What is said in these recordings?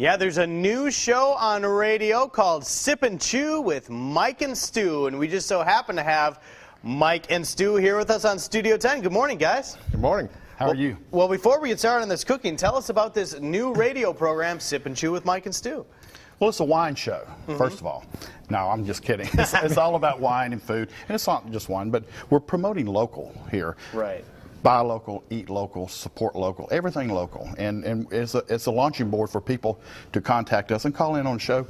Yeah, there's a new show on radio called Sip and Chew with Mike and Stu, and we just so happen to have Mike and Stu here with us on Studio 10. Good morning, guys. Good morning. How are you? Well, before we get started on this cooking, tell us about this new radio program, Sip and Chew with Mike and Stu. Well, it's a wine show, first of all. No, I'm just kidding. It's all about wine and food, and it's not just wine, but we're promoting local here. Right. Buy local, eat local, support local, everything local. And it's a launching board for people to contact us and call in on the show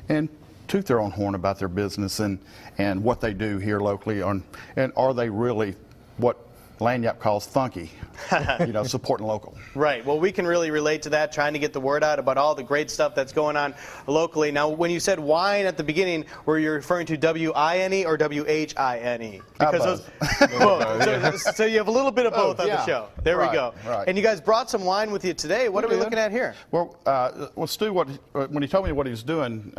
and toot their own horn about their business and what they do here locally, and are they really what Lanyap calls funky, supporting local. Right. Well, we can really relate to that, trying to get the word out about all the great stuff that's going on locally. Now, when you said wine at the beginning, were you referring to W-I-N-E or W-H-I-N-E? Because both. So you have a little bit of both on the show. There we go. Right. And you guys brought some wine with you today. What are we looking at here? Well, Stu, when he told me what he's doing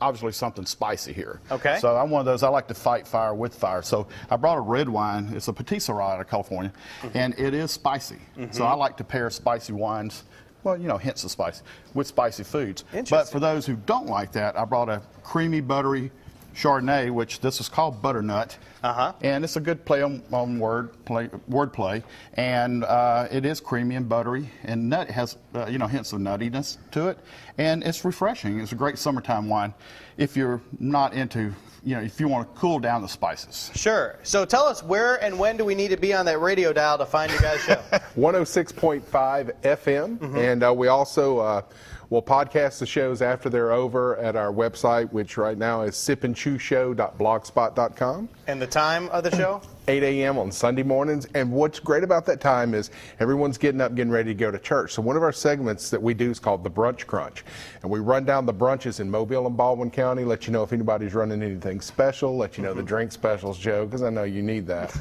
obviously something spicy here. Okay. So I'm one of those, I like to fight fire with fire. So I brought a red wine. It's a Petit Syrah out of California, and it is spicy. So I like to pair spicy wines, well, hints of spice, with spicy foods. But for those who don't like that, I brought a creamy, buttery Chardonnay, which this is called butternut. And it's a good play on wordplay, and it is creamy and buttery, and nut has hints of nuttiness to it, and it's refreshing. It's a great summertime wine if you're not into if you want to cool down the spices. Sure. So tell us, where and when do we need to be on that radio dial to find your guys' show? 106.5 FM, and we also will podcast the shows after they're over at our website, which right now is sipandchewshow.blogspot.com. And the time of the show? 8 a.m. on Sunday mornings. And what's great about that time is everyone's getting up, getting ready to go to church. So one of our segments that we do is called the Brunch Crunch. And we run down the brunches in Mobile and Baldwin County, let you know if anybody's running anything special, let you know the drink specials, Joe, because I know you need that.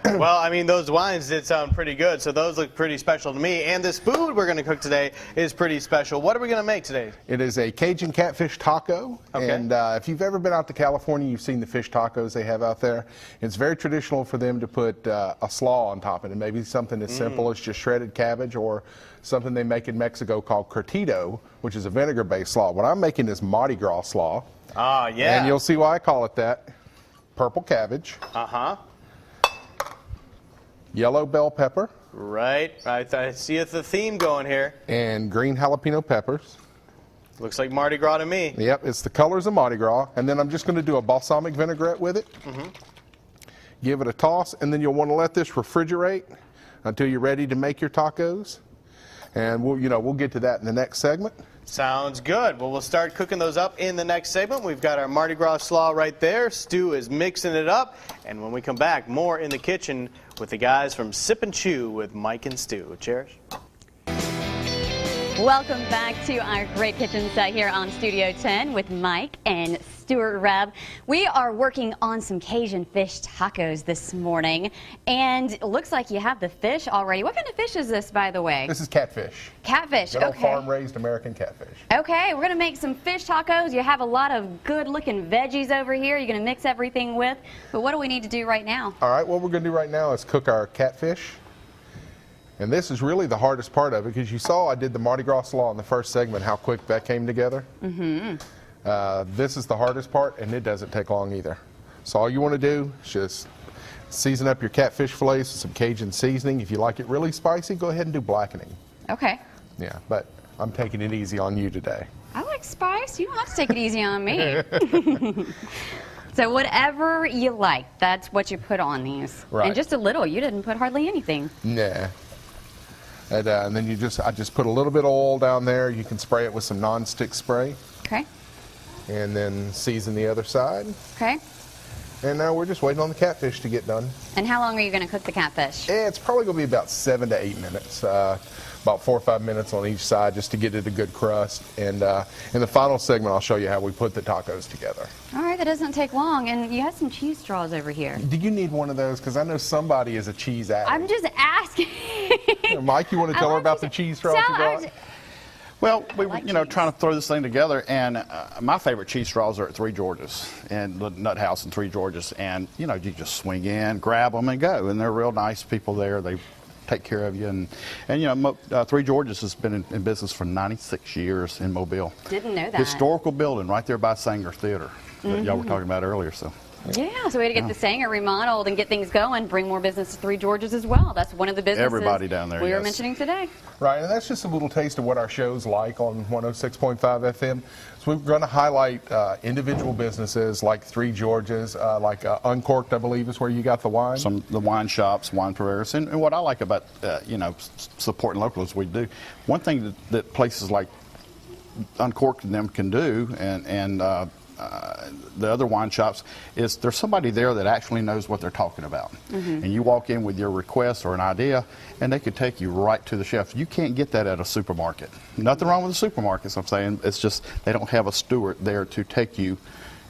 Well, I mean, those wines did sound pretty good, so those look pretty special to me. And this food we're going to cook today is pretty special. What are we going to make today? It is a Cajun catfish taco. Okay. And if you've ever been out to California, you've seen the fish tacos they have out there. It's very traditional for them to put a slaw on top of it. Maybe something as simple as just shredded cabbage, or something they make in Mexico called curtido, which is a vinegar-based slaw. What I'm making is Mardi Gras slaw. Ah, yeah. And you'll see why I call it that. Purple cabbage. Yellow bell pepper. Right. I see the theme going here. And green jalapeno peppers. Looks like Mardi Gras to me. Yep, it's the colors of Mardi Gras. And then I'm just going to do a balsamic vinaigrette with it. Give it a toss, and then you'll want to let this refrigerate until you're ready to make your tacos. And we'll get to that in the next segment. Sounds good. Well, we'll start cooking those up in the next segment. We've got our Mardi Gras slaw right there. Stu is mixing it up. And when we come back, more in the kitchen with the guys from Sip and Chew with Mike and Stu. Cherish. Welcome back to our great kitchen set here on Studio 10 with Mike and Stuart Reb. We are working on some Cajun fish tacos this morning, and it looks like you have the fish already. What kind of fish is this, by the way? This is catfish. Catfish, Good old farm-raised American catfish. Okay, we're going to make some fish tacos. You have a lot of good-looking veggies over here you're going to mix everything with, but what do we need to do right now? All right, what we're going to do right now is cook our catfish. And this is really the hardest part of it, because you saw I did the Mardi Gras slaw in the first segment, how quick that came together. This is the hardest part, and it doesn't take long either. So all you want to do is just season up your catfish fillets with some Cajun seasoning. If you like it really spicy, go ahead and do blackening. Okay. Yeah, but I'm taking it easy on you today. I like spice. You don't have to take it easy on me. So whatever you like, that's what you put on these. Right. And just a little. You didn't put hardly anything. Nah. And then I just put a little bit of oil down there. You can spray it with some non-stick spray. Okay. And then season the other side. Okay. And now we're just waiting on the catfish to get done. And how long are you going to cook the catfish? It's probably going to be about 7 to 8 minutes. About 4 or 5 minutes on each side just to get it a good crust. And in the final segment, I'll show you how we put the tacos together. All right, that doesn't take long. And you have some cheese straws over here. Do you need one of those? Because I know somebody is a cheese addict. I'm just asking. Mike, you want to tell her about the cheese straws you brought? Well, we were, trying to throw this thing together, and my favorite cheese straws are at Three Georges, and the Nut House in Three Georges, and you just swing in, grab them, and go, and they're real nice people there. They take care of you. And you know, Three Georges has been in business for 96 years in Mobile. Didn't know that. Historical building right there by Sanger Theater that y'all were talking about earlier. So. Yeah, so we had to get the Sanger remodeled and get things going, bring more business to Three Georges as well. That's one of the businesses everybody down there, we were yes. mentioning today. Right, and that's just a little taste of what our show's like on 106.5 FM. So we're going to highlight individual businesses like Three Georges, like Uncorked, I believe, is where you got the wine. The wine shops, wine purveyors, and what I like about you know, supporting local is we do. One thing that places like Uncorked and them can do, and the other wine shops, is there's somebody there that actually knows what they're talking about. And you walk in with your request or an idea, and they could take you right to the chef. You can't get that at a supermarket. Nothing wrong with the supermarkets, I'm saying. It's just they don't have a steward there to take you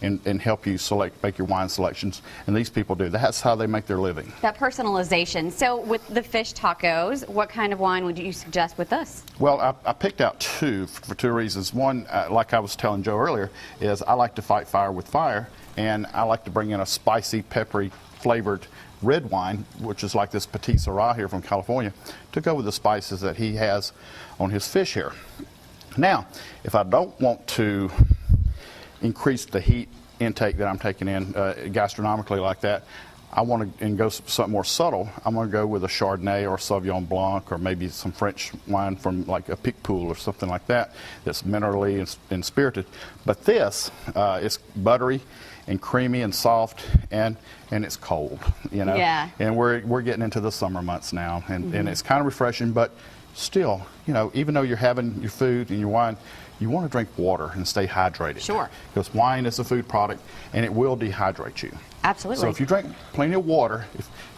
and help you make your wine selections. And these people do. That's how they make their living. That personalization. So with the fish tacos, what kind of wine would you suggest with us? Well, I picked out two for two reasons. One, like I was telling Joe earlier, is I like to fight fire with fire, and I like to bring in a spicy, peppery, flavored red wine, which is like this Petit Syrah here from California, to go with the spices that he has on his fish here. Now, if I don't want to increase the heat intake that I'm taking in gastronomically like that, I want to and go something more subtle. I'm going to go with a Chardonnay or a Sauvignon Blanc, or maybe some French wine from like a Picpoul or something like that, that's minerally and spirited. But this is buttery and creamy and soft, and it's cold, you know. Yeah. And we're getting into the summer months now, and it's kind of refreshing, but still, you know, even though you're having your food and your wine, you want to drink water and stay hydrated. Sure. Because wine is a food product, and it will dehydrate you. Absolutely. So if you drink plenty of water,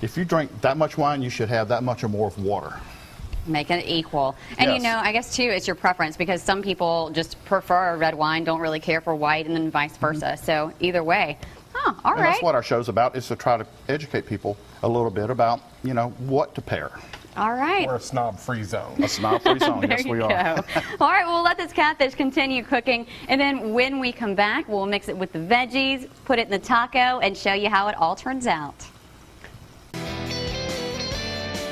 if you drink that much wine, you should have that much or more of water. Make it equal. And Yes. you know, I guess too, it's your preference, because some people just prefer red wine, don't really care for white, and then vice versa. So either way. Oh, all And right. that's what our show's about, is to try to educate people a little bit about, you know, what to pair. All right. We're a snob-free zone. A snob-free zone, There yes you we go. are. All right, we'll let this catfish continue cooking, and then when we come back, we'll mix it with the veggies, put it in the taco, and show you how it all turns out.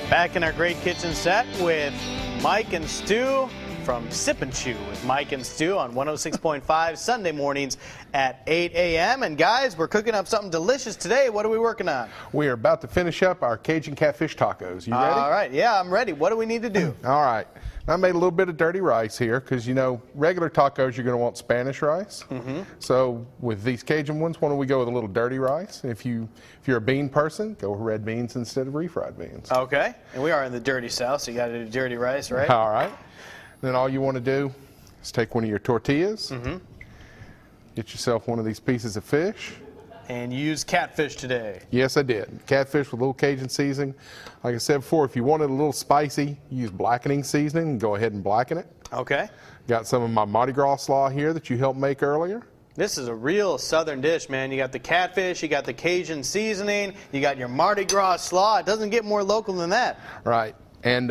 Back in our great kitchen set with Mike and Stu from Sip and Chew with Mike and Stu on 106.5 Sunday mornings at 8 a.m. And guys, we're cooking up something delicious today. What are we working on? We are about to finish up our Cajun catfish tacos. You ready? All right, yeah, I'm ready. What do we need to do? All right. I made a little bit of dirty rice here because, you know, regular tacos, you're going to want Spanish rice. So with these Cajun ones, why don't we go with a little dirty rice? If you're a bean person, go with red beans instead of refried beans. Okay, and we are in the dirty south, so you got to do dirty rice, right? All right. Then all you want to do is take one of your tortillas, get yourself one of these pieces of fish. And use catfish today. Yes, I did. Catfish with a little Cajun seasoning. Like I said before, if you want it a little spicy, use blackening seasoning and go ahead and blacken it. Okay. Got some of my Mardi Gras slaw here that you helped make earlier. This is a real southern dish, man. You got the catfish, you got the Cajun seasoning, you got your Mardi Gras slaw. It doesn't get more local than that. Right. And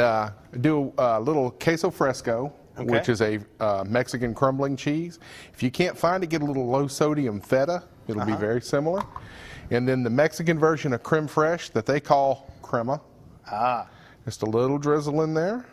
do a little queso fresco, which is a Mexican crumbling cheese. If you can't find it, get a little low sodium feta. It'll be very similar. And then the Mexican version of creme fraiche that they call crema. Just a little drizzle in there.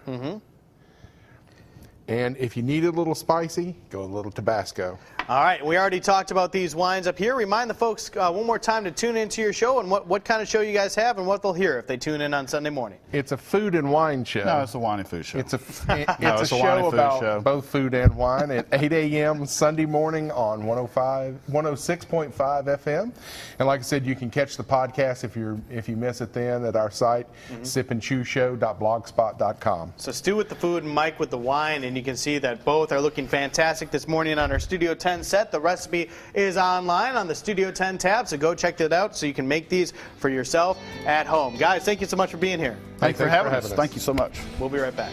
And if you need it a little spicy, go a little Tabasco. All right, we already talked about these wines up here. Remind the folks one more time to tune into your show and what kind of show you guys have and what they'll hear if they tune in on Sunday morning. It's a food and wine show. No, it's a wine and food show. It's a it's a show wine and food about show. both food and wine at 8 a.m. Sunday morning on 106.5 FM. And like I said, you can catch the podcast if you miss it then at our site, sipandchewshow.blogspot.com. So Stu with the food and Mike with the wine, and you can see that both are looking fantastic this morning on our Studio 10 set. The recipe is online on the Studio 10 tab, so go check it out so you can make these for yourself at home. Guys, thank you so much for being here. Thanks for having us. Thank you so much. We'll be right back.